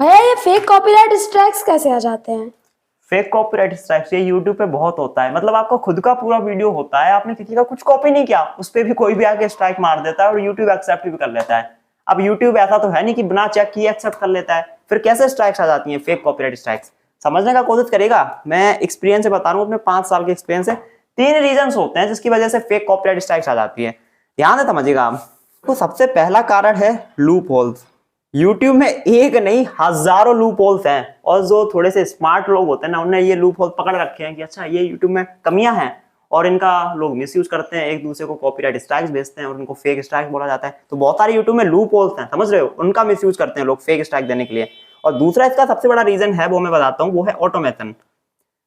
भैया ये fake copyright strikes कैसे आ जाते हैं? फेक कॉपीराइट स्ट्राइक्स ये यूट्यूब पे बहुत होता है। मतलब आपका खुद का पूरा वीडियो होता है, आपने किसी का कुछ कॉपी नहीं किया, उस पर भी कोई भी आके स्ट्राइक मार देता है और यूट्यूब एक्सेप्ट भी कर लेता है। अब यूट्यूब ऐसा तो है नहीं कि बिना चेक किए एक्सेप्ट कर लेता है। फिर कैसे स्ट्राइक्स आ जाती हैं फेक कॉपीराइट स्ट्राइक्स? समझने का कोशिश करेगा। मैं एक्सपीरियंस से बता रहा हूँ, अपने 5 साल के एक्सपीरियंस से। 3 रीजन होते हैं जिसकी वजह से फेक कॉपीराइट स्ट्राइक्स आ जाती है। ध्यान से समझिएगा आप। तो सबसे पहला कारण है लूप होल्स। YouTube में एक नहीं हजारों लूप होल्स हैं, और जो थोड़े से स्मार्ट लोग होते हैं ना, उन्होंने ये लूप होल पकड़ रखे हैं कि अच्छा ये YouTube में कमियां हैं, और इनका लोग मिसयूज करते हैं, एक दूसरे को कॉपीराइट स्ट्राइक्स भेजते हैं और उनको फेक स्ट्राइक बोला जाता है। तो बहुत सारे YouTube में लूप होल्स हैं, समझ रहे हो, उनका मिसयूज करते हैं लोग फेक स्ट्राइक देने के लिए। और दूसरा इसका सबसे बड़ा रीजन है, वो मैं बताता हूँ, वो है ऑटोमेशन।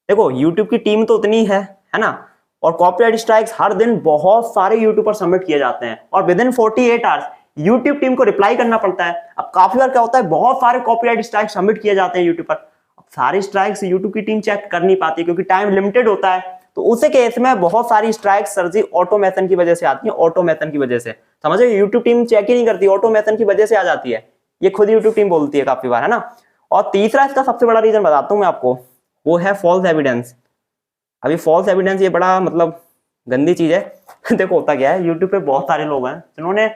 देखो YouTube की टीम तो उतनी है ना, और कॉपीराइट स्ट्राइक्स हर दिन बहुत सारे यूट्यूब पर सबमिट किए जाते हैं, और with in 48 hours YouTube team को रिप्लाई करना पड़ता है। अब काफी बार क्या होता है, बहुत सारे कॉपीराइट स्ट्राइक सबमिट किए जाते हैं यूट्यूब पर। अब सारी स्ट्राइक्स यूट्यूब की टीम चेक कर नहीं पाती क्योंकि टाइम लिमिटेड होता है। तो उस केस में बहुत सारी स्ट्राइक सर जी ऑटोमेशन की वजह से आती है। ऑटोमेशन की वजह से, समझे, यूट्यूब टीम चेक ही नहीं करती, ऑटोमेशन की वजह से आ जाती है। ये खुद यूट्यूब टीम बोलती है काफी बार, है ना। और तीसरा इसका सबसे बड़ा रीजन बताता हूं मैं आपको, वो है फॉल्स एविडेंस। अभी फॉल्स एविडेंस ये बड़ा मतलब गंदी चीज है। देखो होता क्या है, यूट्यूब पे बहुत सारे लोग हैं जिन्होंने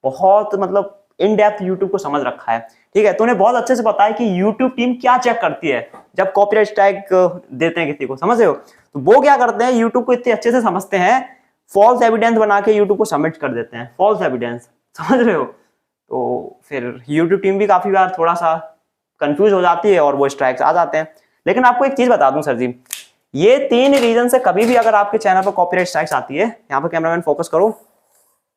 बहुत मतलब इन डेप्थ यूट्यूब को समझ रखा है, ठीक है। तो उन्हें बहुत अच्छे से पता है कि यूट्यूब टीम क्या चेक करती है जब कॉपीराइट स्ट्राइक देते हैं किसी को, समझ रहे हो। तो वो क्या करते हैं, यूट्यूब को इतने अच्छे से समझते हैं, फॉल्स एविडेंस बना के यूट्यूब को सबमिट कर देते हैं, फॉल्स एविडेंस, समझ रहे हो। तो फिर यूट्यूब टीम भी काफी बार थोड़ा सा कंफ्यूज हो जाती है और वो स्ट्राइक्स आ जाते हैं। लेकिन आपको एक चीज बता दूं सर जी, ये 3 रीजन से कभी भी अगर आपके चैनल पर कॉपीराइट स्ट्राइक्स आती है, यहाँ पर कैमरामैन फोकस करो,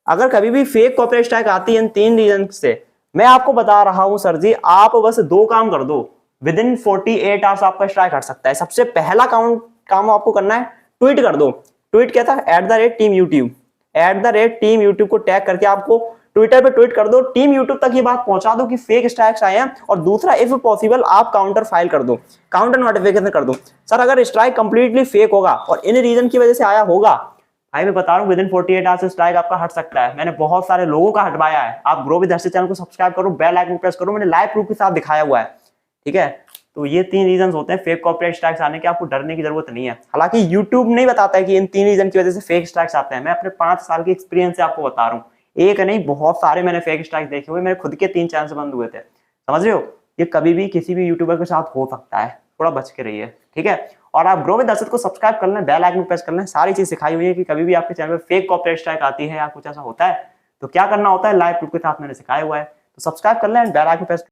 अगर कभी भी फेक कॉपीराइट स्ट्राइक आती है इन 3 रीजन से, मैं आपको बता रहा हूं सर जी, आप बस 2 काम कर दो, विद इन 48 आवर्स आपका स्ट्राइक हट सकता है। सबसे पहला काम आपको करना है, ट्वीट कर दो। ट्वीट क्या था, @teamyoutube, @teamyoutube को टैग करके आपको ट्विटर पे ट्वीट कर दो, टीम यूट्यूब तक ये बात पहुंचा दो कि फेक स्ट्राइक्स आए हैं। और दूसरा, इफ पॉसिबल आप काउंटर फाइल कर दो, काउंटर नोटिफिकेशन कर दो। सर अगर स्ट्राइक कंप्लीटली फेक होगा और इन रीजन की वजह से आया होगा, भाई मैं बता रहा हूँ विद इन 48 आवर्स स्ट्राइक आपका हट सकता है। मैंने बहुत सारे लोगों का हटवाया है। आप ग्रो विद हर्षित चैनल को सब्सक्राइब करो, बेल आइकन प्रेस करो, मैंने लाइव प्रूफ के साथ दिखाया हुआ है, ठीक है। तो ये 3 रीजन होते हैं फेक कॉपीराइट स्ट्राइक्स आने के, आपको डरने की जरूरत नहीं है। हालांकि यूट्यूब नहीं बताता है कि इन 3 रीजन की वजह से फेक स्ट्राइक्स आते हैं, मैं अपने 5 साल के एक्सपीरियंस से आपको बता रहा हूँ। एक नहीं बहुत सारे मैंने फेक स्ट्राइक देखे हुए, मेरे खुद के 3 चैनल बंद हुए थे, समझ रहे हो। ये कभी भी किसी भी यूट्यूबर के साथ हो सकता है, थोड़ा बच के रहिए, ठीक है। और आप ग्रो विद हर्षित को सब्सक्राइब कर लें, बेल आइकन प्रेस कर लें, सारी चीज सिखाई हुई है कि कभी भी आपके चैनल पे फेक कॉपीराइट स्ट्राइक आती है या कुछ ऐसा होता है तो क्या करना होता है, लाइव प्रूफ के साथ मैंने सिखाया हुआ है। तो सब्सक्राइब कर लें, बेल आइकन प्रेस